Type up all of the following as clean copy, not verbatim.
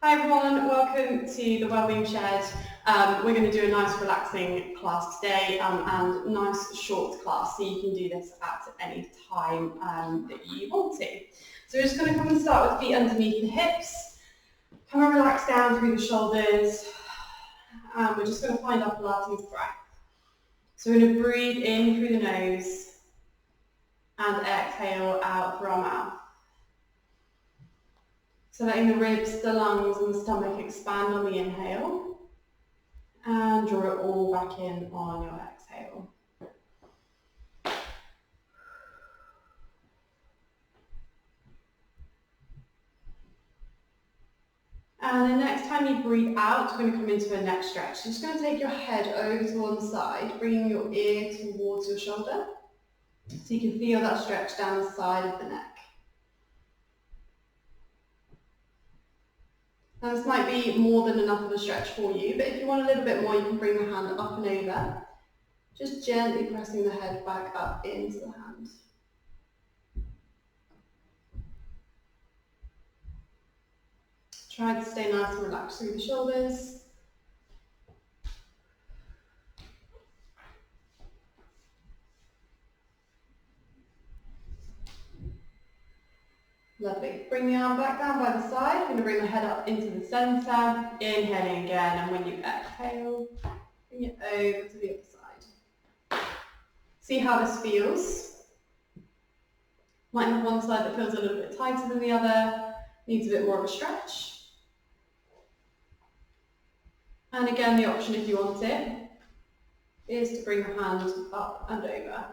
Hi everyone, welcome to the Wellbeing Shed. We're going to do a nice relaxing class today and nice short class, so you can do this at any time that you want to. So we're just going to come and start with feet underneath the hips. Come and relax down through the shoulders. And we're just going to find our Pilates breath. So we're going to breathe in through the nose and exhale out through our mouth. So letting the ribs, the lungs and the stomach expand on the inhale and draw it all back in on your exhale. And the next time you breathe out, we're going to come into a neck stretch. You're just going to take your head over to one side, bringing your ear towards your shoulder, so you can feel that stretch down the side of the neck. Now this might be more than enough of a stretch for you, but if you want a little bit more, you can bring the hand up and over, just gently pressing the head back up into the hand. Try to stay nice and relaxed through the shoulders. Lovely. Bring the arm back down by the side. We're going to bring the head up into the centre. Inhaling again, and when you exhale, bring it over to the other side. See how this feels. Might have one side that feels a little bit tighter than the other, needs a bit more of a stretch. And again, the option, if you want it, is to bring the hand up and over.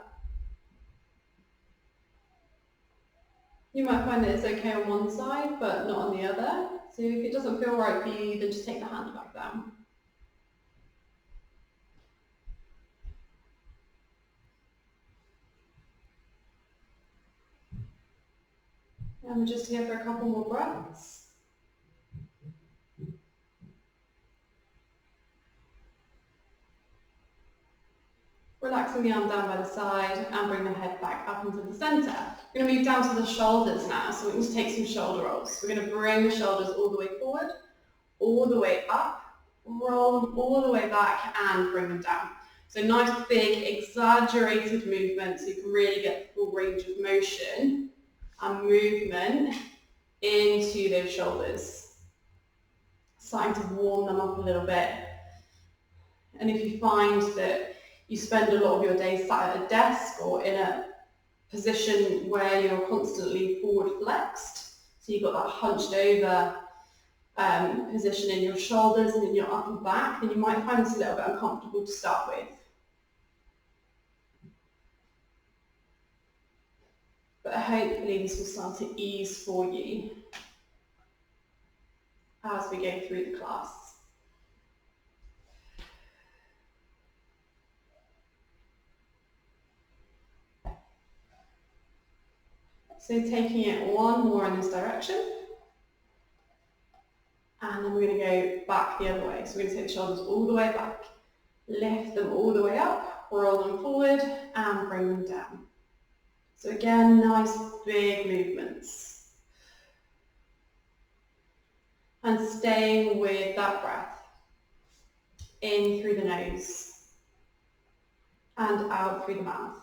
You might find that it's okay on one side, but not on the other. So if it doesn't feel right for you, then just take the hand back down. And we're just here for a couple more breaths. Relaxing the arm down by the side and bring the head back up into the centre. We're going to move down to the shoulders now, so we're going to take some shoulder rolls. We're going to bring the shoulders all the way forward, all the way up, roll them all the way back and bring them down. So nice big exaggerated movement so you can really get the full range of motion and movement into those shoulders. Starting to warm them up a little bit. And if you find that you spend a lot of your day sat at a desk or in a position where you're constantly forward flexed, so you've got that hunched over position in your shoulders and in your upper back, then you might find this a little bit uncomfortable to start with. But hopefully this will start to ease for you as we go through the class. So taking it one more in this direction. And then we're going to go back the other way. So we're going to take the shoulders all the way back, lift them all the way up, roll them forward and bring them down. So again, nice big movements. And staying with that breath. In through the nose and out through the mouth.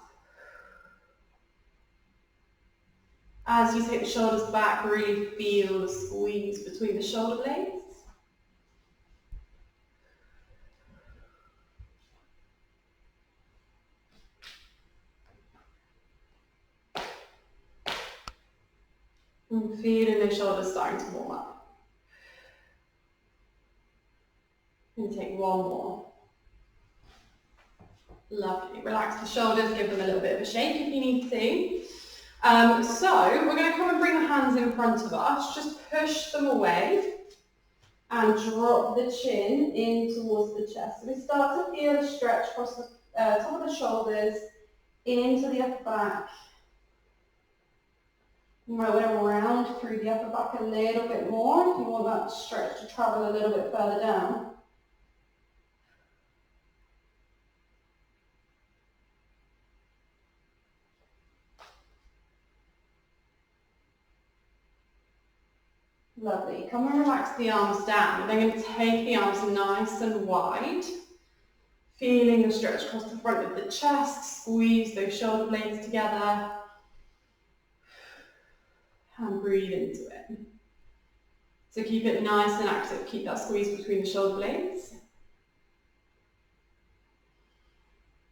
As you take the shoulders back, really feel the squeeze between the shoulder blades. And feeling the shoulders starting to warm up. I'm going to take one more. Lovely. Relax the shoulders, give them a little bit of a shake if you need to. So we're going to come and bring the hands in front of us. Just push them away and drop the chin in towards the chest. So we start to feel a stretch across the top of the shoulders, into the upper back. You might want to round through the upper back a little bit more if you want that stretch to travel a little bit further down. Lovely. Come and relax the arms down. We're then going to take the arms nice and wide, feeling the stretch across the front of the chest, squeeze those shoulder blades together, and breathe into it. So keep it nice and active. Keep that squeeze between the shoulder blades.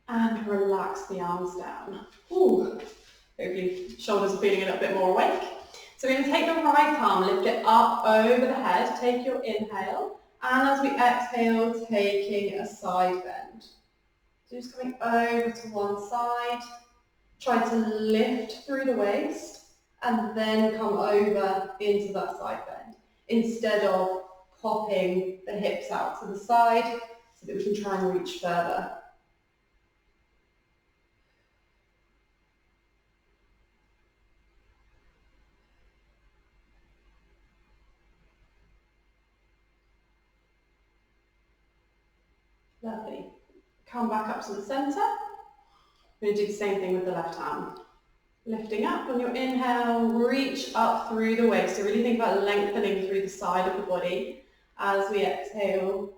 And relax the arms down. Ooh. Hopefully shoulders are feeling a little bit more awake. So we're going to take the right arm, lift it up over the head, take your inhale, and as we exhale, taking a side bend. So just coming over to one side, try to lift through the waist, and then come over into that side bend, instead of popping the hips out to the side, so that we can try and reach further. Lovely. Come back up to the centre. We're going to do the same thing with the left arm. Lifting up on your inhale, reach up through the waist. So really think about lengthening through the side of the body. As we exhale,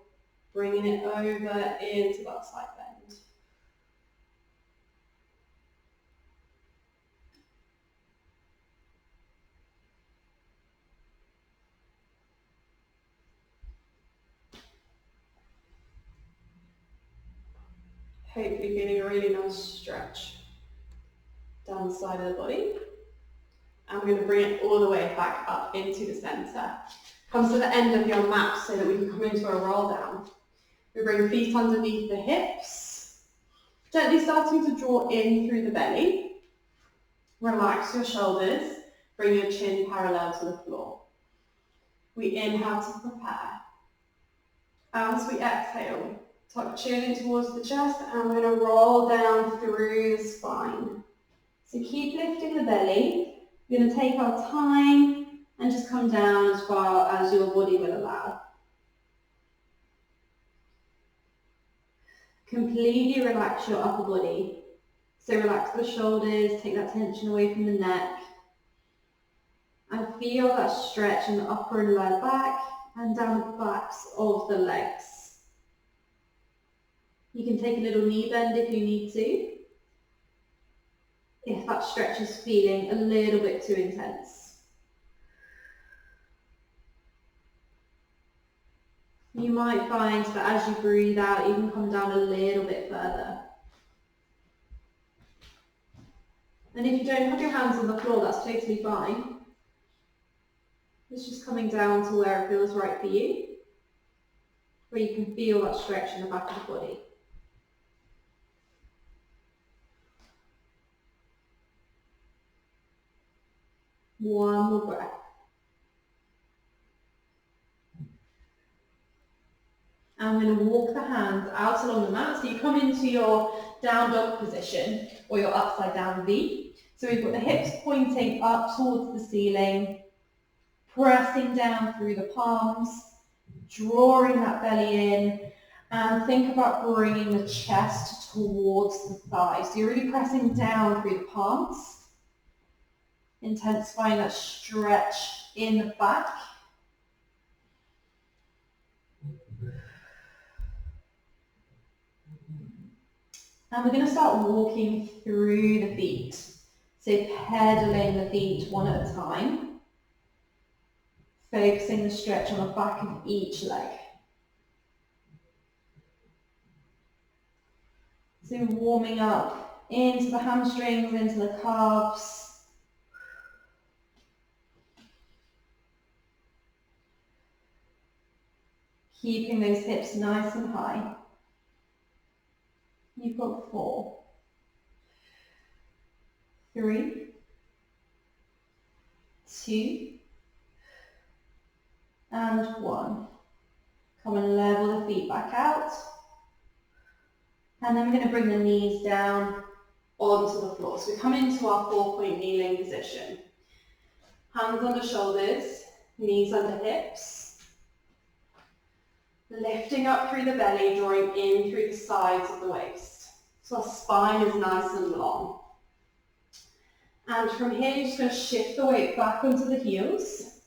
bringing it over into that side bend. Hopefully feeling a really nice stretch down the side of the body. And we're going to bring it all the way back up into the centre. Come to the end of your mat so that we can come into a roll down. We bring feet underneath the hips, gently starting to draw in through the belly. Relax your shoulders, bring your chin parallel to the floor. We inhale to prepare. As we exhale, tuck chin in towards the chest, and we're going to roll down through the spine. So keep lifting the belly. We're going to take our time and just come down as far as your body will allow. Completely relax your upper body. So relax the shoulders, take that tension away from the neck. And feel that stretch in the upper and lower back and down the backs of the legs. You can take a little knee bend if you need to, if that stretch is feeling a little bit too intense. You might find that as you breathe out, you can come down a little bit further. And if you don't have your hands on the floor, that's totally fine. It's just coming down to where it feels right for you, where you can feel that stretch in the back of the body. One more breath. I'm going to walk the hands out along the mat. So you come into your down dog position or your upside down V. So we've got the hips pointing up towards the ceiling, pressing down through the palms, drawing that belly in, and think about bringing the chest towards the thighs. So you're really pressing down through the palms, intensifying that stretch in the back. And we're going to start walking through the feet. So pedaling the feet one at a time. Focusing the stretch on the back of each leg. So warming up into the hamstrings, into the calves. Keeping those hips nice and high. You've got 4, 3, 2, and 1. Come and level the feet back out. And then we're going to bring the knees down onto the floor. So we come into our 4-point kneeling position. Hands under shoulders, knees under hips. Lifting up through the belly, drawing in through the sides of the waist. So our spine is nice and long. And from here, you're just going to shift the weight back onto the heels.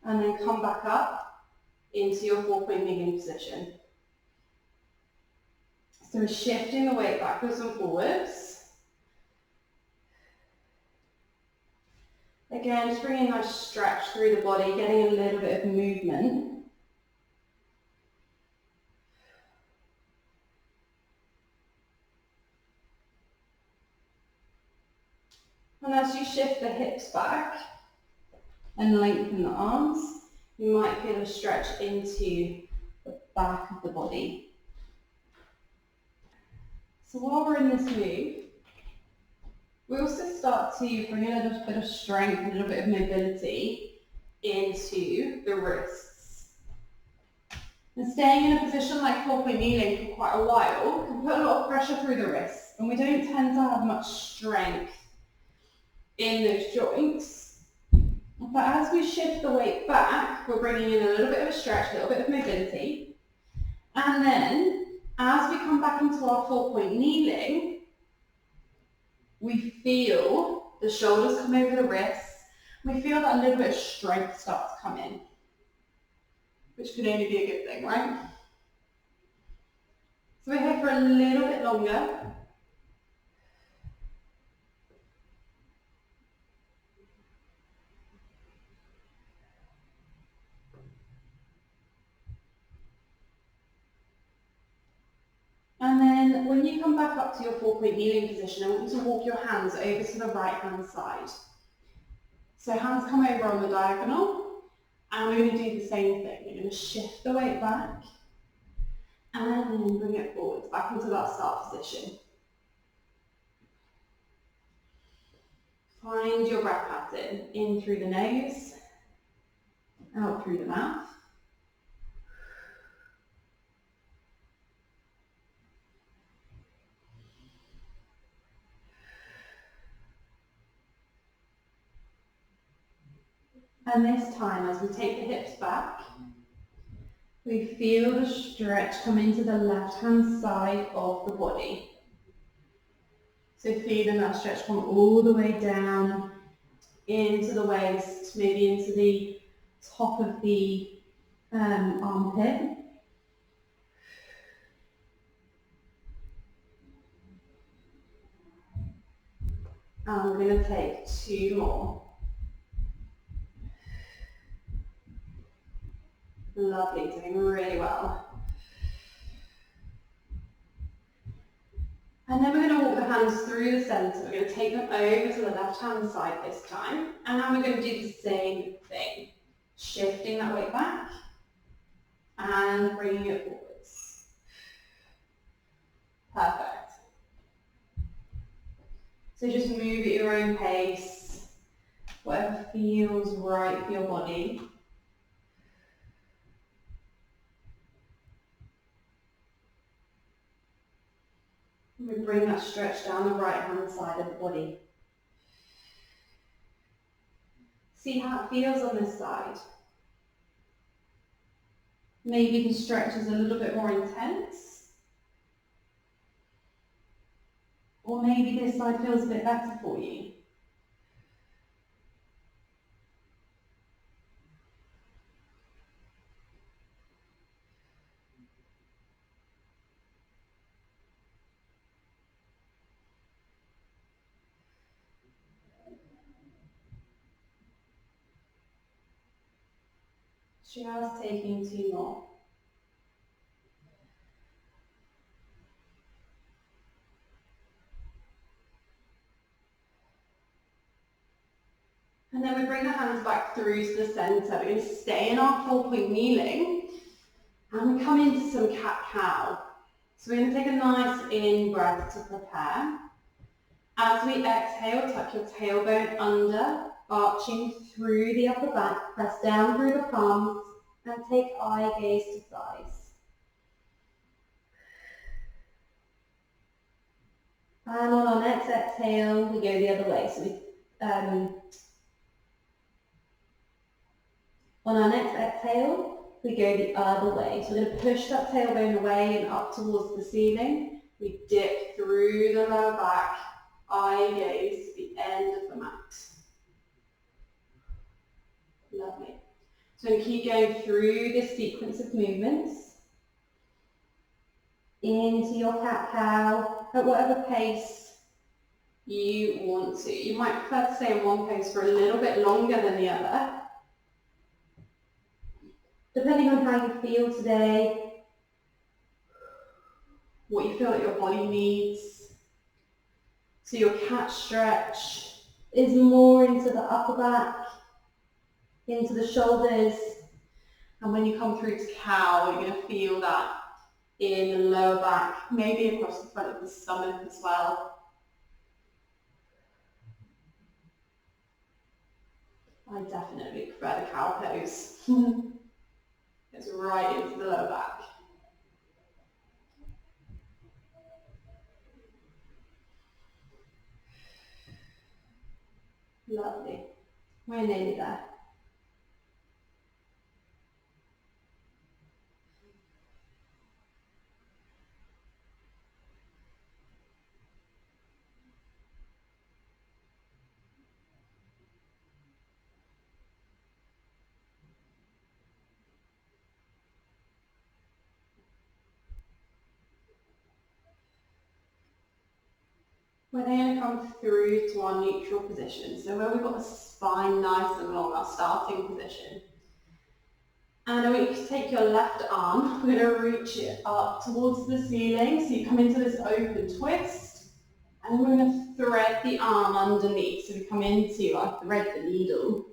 And then come back up into your 4-point kneeling position. So we're shifting the weight backwards and forwards. Again, just bringing a nice stretch through the body, getting a little bit of movement. And as you shift the hips back and lengthen the arms, you might feel a stretch into the back of the body. So while we're in this move, we also start to bring a little bit of strength, a little bit of mobility into the wrists. And staying in a position like 4-point kneeling for quite a while can put a lot of pressure through the wrists, and we don't tend to have much strength in those joints. But as we shift the weight back, we're bringing in a little bit of a stretch, a little bit of mobility. And then, as we come back into our 4-point kneeling, we feel the shoulders come over the wrists. We feel that a little bit of strength starts to come in, which could only be a good thing, right? So we're here for a little bit longer. And then when you come back up to your 4-point kneeling position, I want you to walk your hands over to the right-hand side. So hands come over on the diagonal, and we're going to do the same thing. We're going to shift the weight back, and then bring it forwards, back into that start position. Find your breath pattern, in through the nose, out through the mouth. And this time, as we take the hips back, we feel the stretch come into the left-hand side of the body. So feeling that stretch come all the way down into the waist, maybe into the top of the armpit. And we're going to take 2 more. Lovely, doing really well. And then we're going to walk the hands through the centre. We're going to take them over to the left-hand side this time. And now we're going to do the same thing. Shifting that weight back and bringing it forwards. Perfect. So just move at your own pace, whatever feels right for your body. We bring that stretch down the right-hand side of the body. See how it feels on this side. Maybe the stretch is a little bit more intense. Or maybe this side feels a bit better for you. Just taking 2 more. And then we bring the hands back through to the centre. We're going to stay in our 4-point kneeling and we come into some cat-cow. So we're going to take a nice in breath to prepare. As we exhale, tuck your tailbone under, arching through the upper back, press down through the palms and take eye gaze to thighs. And on our next exhale, we go the other way. So on our next exhale, we go the other way. So we're going to push that tailbone away and up towards the ceiling. We dip through the lower back, eye gaze to the end of the mat. Lovely. So keep going through this sequence of movements into your cat-cow at whatever pace you want to. You might prefer to stay in one pace for a little bit longer than the other, depending on how you feel today, what you feel like your body needs. So your cat stretch is more into the upper back, into the shoulders, and when you come through to cow, you're going to feel that in the lower back, maybe across the front of the stomach as well. I definitely prefer the cow pose. It's right into the lower back. Lovely. We're nearly there. We're then going to come through to our neutral position. So where we've got the spine nice and long, our starting position. And I want you to take your left arm, we're going to reach it up towards the ceiling. So you come into this open twist, and then we're going to thread the arm underneath. So we come into our thread the needle.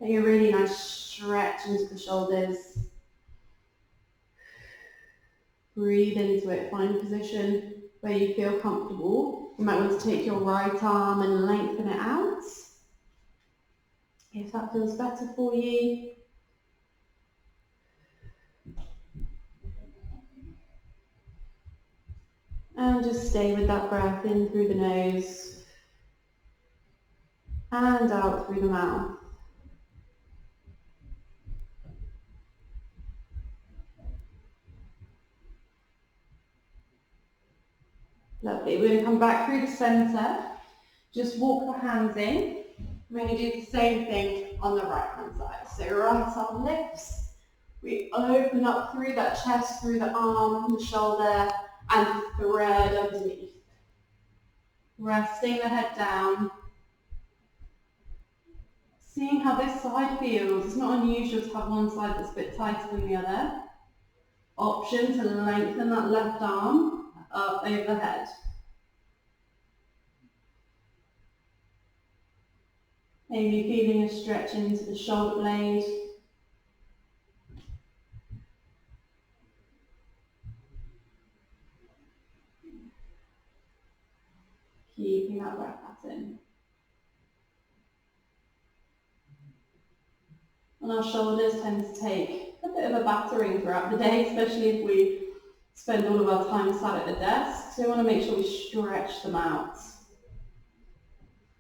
Take a really nice stretch into the shoulders. Breathe into it, find a position where you feel comfortable. You might want to take your right arm and lengthen it out, if that feels better for you. And just stay with that breath in through the nose and out through the mouth. Lovely. We're going to come back through the centre. Just walk the hands in. We're going to do the same thing on the right hand side. So right arm lifts. We open up through that chest, through the arm, the shoulder, and thread underneath. Resting the head down. Seeing how this side feels. It's not unusual to have one side that's a bit tighter than the other. Option to lengthen that left arm up over the head. Maybe feeling a stretch into the shoulder blade. Keeping that breath pattern. And our shoulders tend to take a bit of a battering throughout the day, especially if we spend all of our time sat at the desk. So we want to make sure we stretch them out.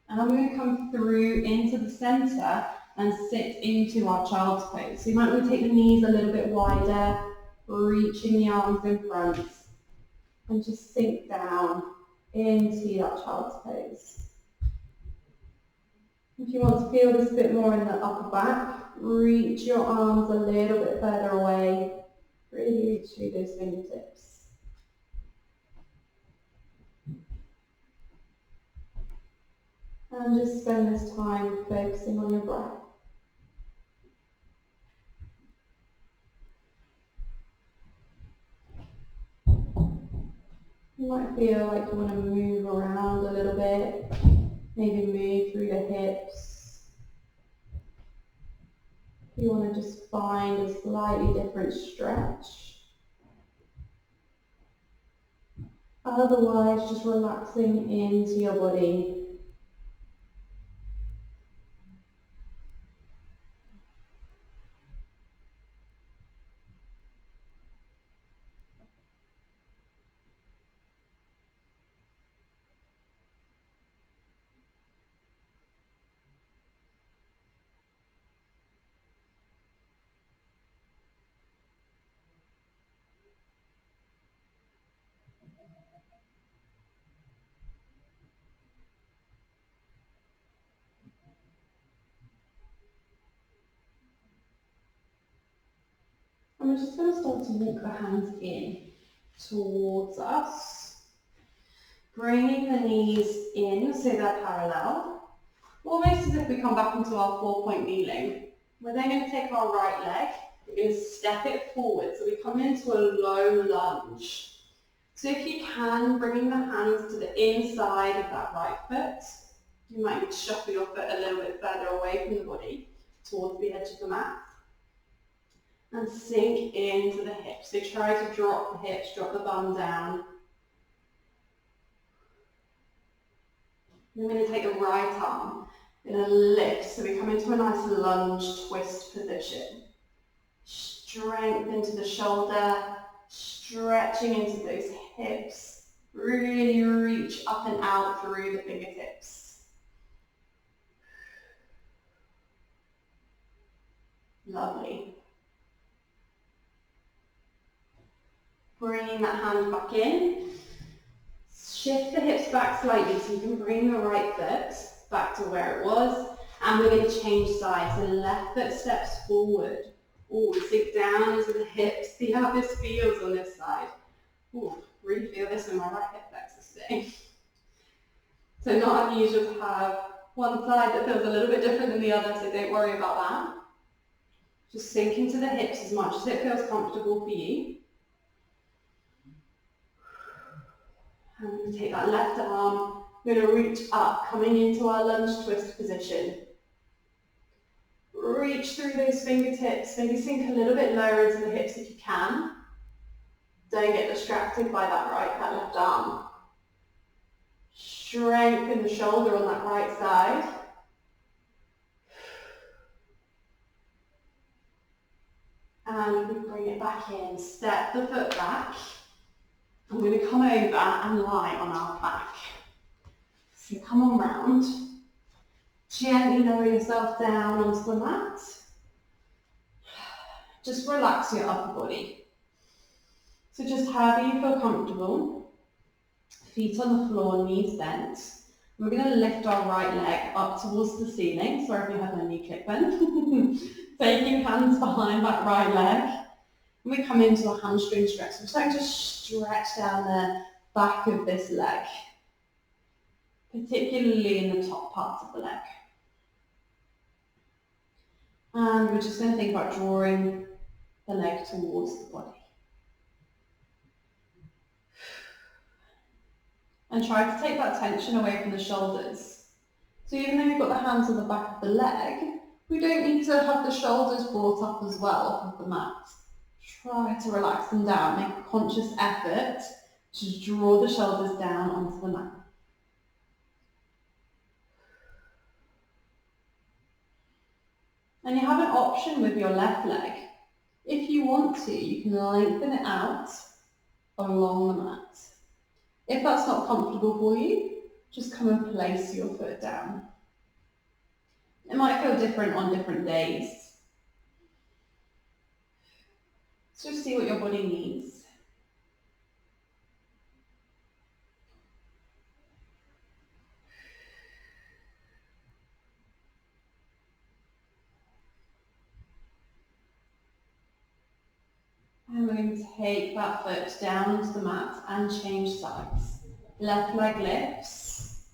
And I'm going to come through into the centre and sit into our child's pose. So you might want to take the knees a little bit wider, reaching the arms in front, and just sink down into that child's pose. If you want to feel this a bit more in the upper back, reach your arms a little bit further away. Really reach through those fingertips. And just spend this time focusing on your breath. You might feel like you want to move around a little bit, maybe move through the hips. You want to just find a slightly different stretch. Otherwise, just relaxing into your body. And we're just going to start to walk the hands in towards us, bringing the knees in so they're parallel, almost as if we come back into our 4-point kneeling. We're then going to take our right leg, we're going to step it forward, so we come into a low lunge. So if you can, bringing the hands to the inside of that right foot, you might need to shuffle your foot a little bit further away from the body, towards the edge of the mat, and sink into the hips. So try to drop the hips, drop the bum down. Then we're going to take the right arm, we're going to lift, so we come into a nice lunge twist position. Strength into the shoulder, stretching into those hips, really reach up and out through the fingertips. Lovely. Bringing that hand back in, shift the hips back slightly so you can bring the right foot back to where it was, and we're going to change sides. The left foot steps forward. Ooh, sink down into the hips. See how this feels on this side. Ooh, really feel this in my right hip flexor today. So not unusual to have one side that feels a little bit different than the other, so don't worry about that. Just sink into the hips as much as it feels comfortable for you. And we're going to take that left arm, we're going to reach up, coming into our lunge twist position. Reach through those fingertips, maybe sink a little bit lower into the hips if you can. Don't get distracted by that left arm. Strengthen the shoulder on that right side. And we bring it back in, step the foot back. I'm going to come over and lie on our back. So come on round. Gently lower yourself down onto the mat. Just relax your upper body. So just however you feel comfortable, feet on the floor, knees bent. We're going to lift our right leg up towards the ceiling. Sorry if you had my knee click then. Taking hands behind that right leg. And we come into a hamstring stretch. We're starting to stretch down the back of this leg, particularly in the top parts of the leg. And we're just going to think about drawing the leg towards the body. And try to take that tension away from the shoulders. So even though you've got the hands on the back of the leg, we don't need to have the shoulders brought up as well off of the mat. Try to relax them down, make a conscious effort to draw the shoulders down onto the mat. And you have an option with your left leg. If you want to, you can lengthen it out along the mat. If that's not comfortable for you, just come and place your foot down. It might feel different on different days. So just see what your body needs. And we're going to take that foot down onto the mat and change sides. Left leg lifts.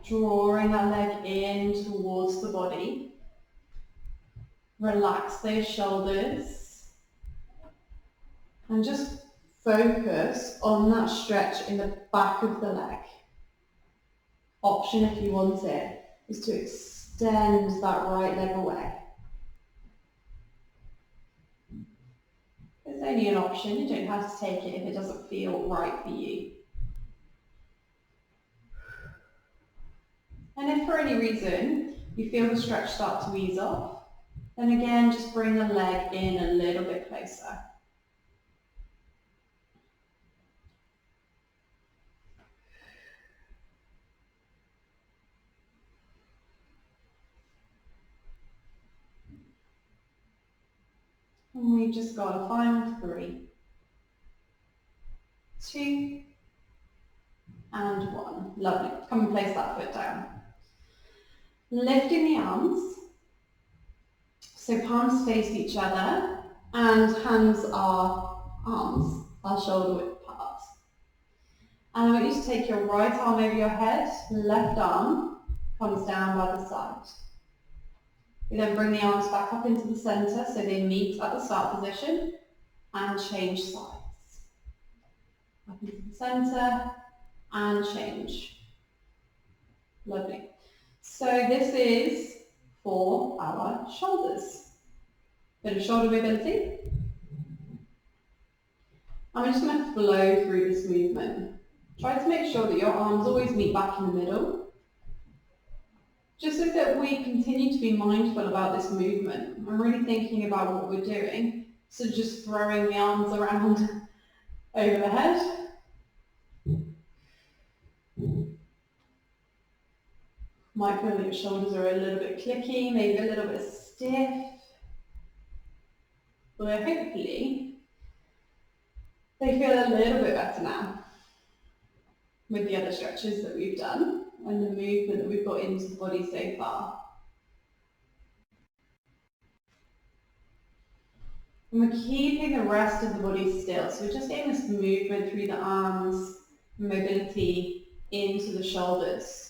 Drawing that leg in towards the body. Relax those shoulders. And just focus on that stretch in the back of the leg. Option, if you want it, is to extend that right leg away. It's only an option, you don't have to take it if it doesn't feel right for you. And if for any reason you feel the stretch start to ease off, then again just bring the leg in a little bit closer. And we've just got a final 3, 2, and 1. Lovely. Come and place that foot down. Lifting the arms, So palms face each other and hands are arms, are shoulder width apart. And I want you to take your right arm over your head, left arm comes down by the side. We then bring the arms back up into the centre so they meet at the start position and change sides. Up into the centre and change. Lovely. So this is for our shoulders. Bit of shoulder mobility. And we're just going to flow through this movement. Try to make sure that your arms always meet back in the middle. Just so that we continue to be mindful about this movement. I'm really thinking about what we're doing. So just throwing the arms around over the head. Might feel that your shoulders are a little bit clicky, maybe a little bit stiff. But hopefully they feel a little bit better now with the other stretches that we've done and the movement that we've got into the body so far. And we're keeping the rest of the body still. So we're just getting this movement through the arms, mobility into the shoulders.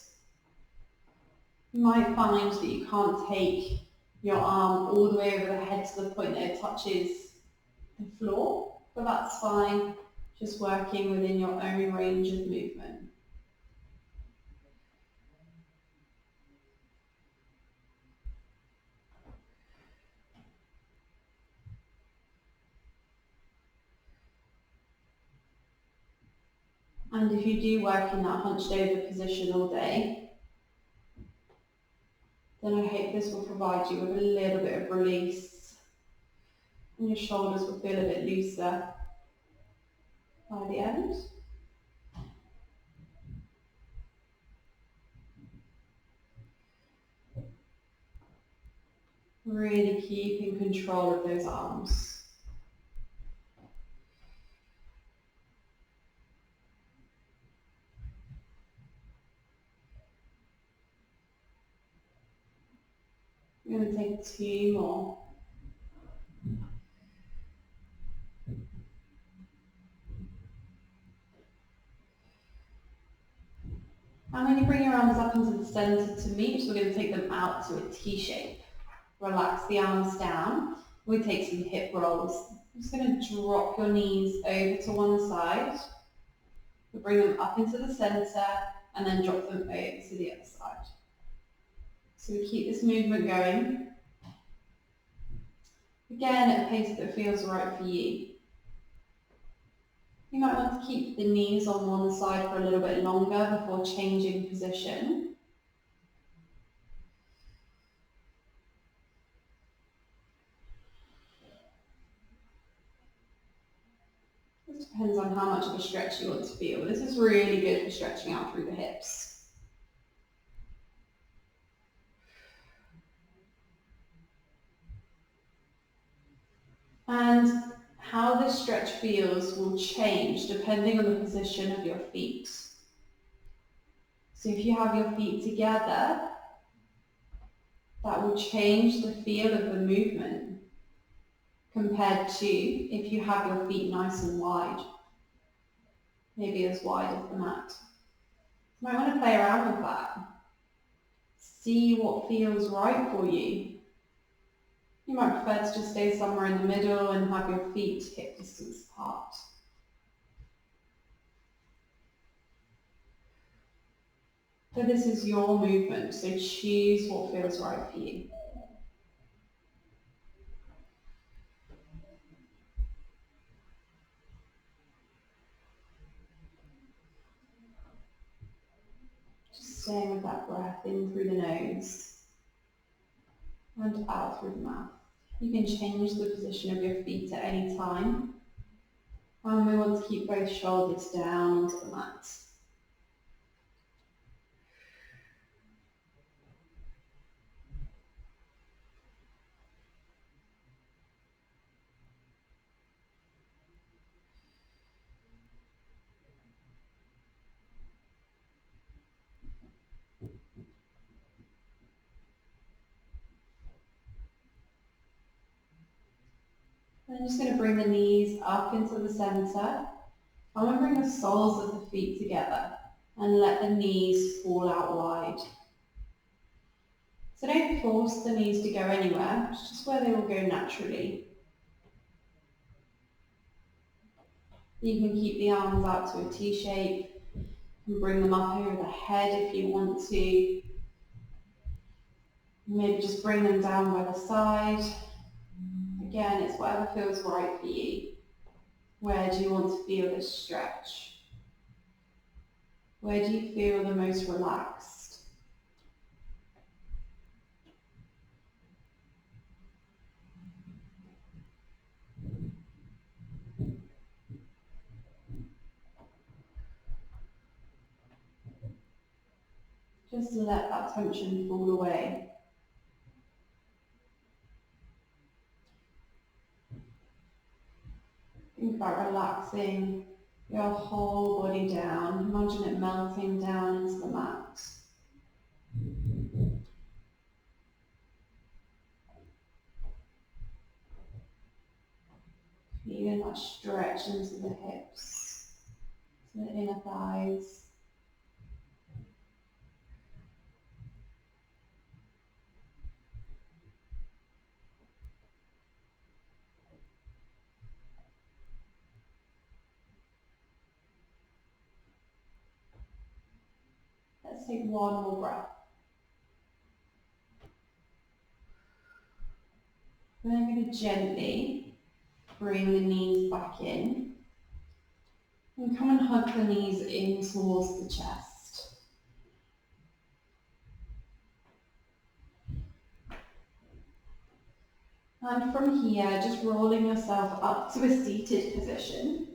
You might find that you can't take your arm all the way over the head to the point that it touches the floor, but that's fine. Just working within your own range of movement. And if you do work in that hunched over position all day, then I hope this will provide you with a little bit of release. And your shoulders will feel a bit looser by the end. Really keeping control of those arms. I'm going to take 2 more. And when you bring your arms up into the centre to meet, we're going to take them out to a T shape. Relax the arms down. We take some hip rolls. I'm just going to drop your knees over to one side. We'll bring them up into the centre and then drop them over to the other side. So we keep this movement going. Again, at a pace that feels right for you. You might want to keep the knees on one side for a little bit longer before changing position. This depends on how much of a stretch you want to feel. This is really good for stretching out through the hips. And how this stretch feels will change depending on the position of your feet. So if you have your feet together, that will change the feel of the movement compared to if you have your feet nice and wide, maybe as wide as the mat. You might want to play around with that. See what feels right for you. You might prefer to just stay somewhere in the middle and have your feet hip distance apart. But this is your movement, so choose what feels right for you. Just staying with that breath in through the nose and out through the mouth. You can change the position of your feet at any time. And we want to keep both shoulders down onto the mat. Then I'm just going to bring the knees up into the centre. I'm going to bring the soles of the feet together and let the knees fall out wide. So don't force the knees to go anywhere, it's just where they will go naturally. You can keep the arms out to a T shape and bring them up over the head if you want to. Maybe just bring them down by the side. Again, it's whatever feels right for you. Where do you want to feel this stretch? Where do you feel the most relaxed? Just to let that tension fall away. Think about relaxing your whole body down. Imagine it melting down into the mat. Feeling that stretch into the hips, to the inner thighs. Let's take one more breath. And then I'm going to gently bring the knees back in. And come and hug the knees in towards the chest. And from here, just rolling yourself up to a seated position.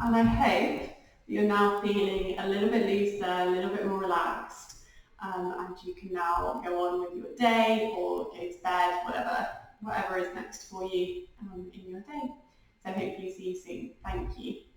And I hope you're now feeling a little bit looser, a little bit more relaxed, and you can now go on with your day or go to bed, whatever is next for you in your day. So hopefully see you soon. Thank you.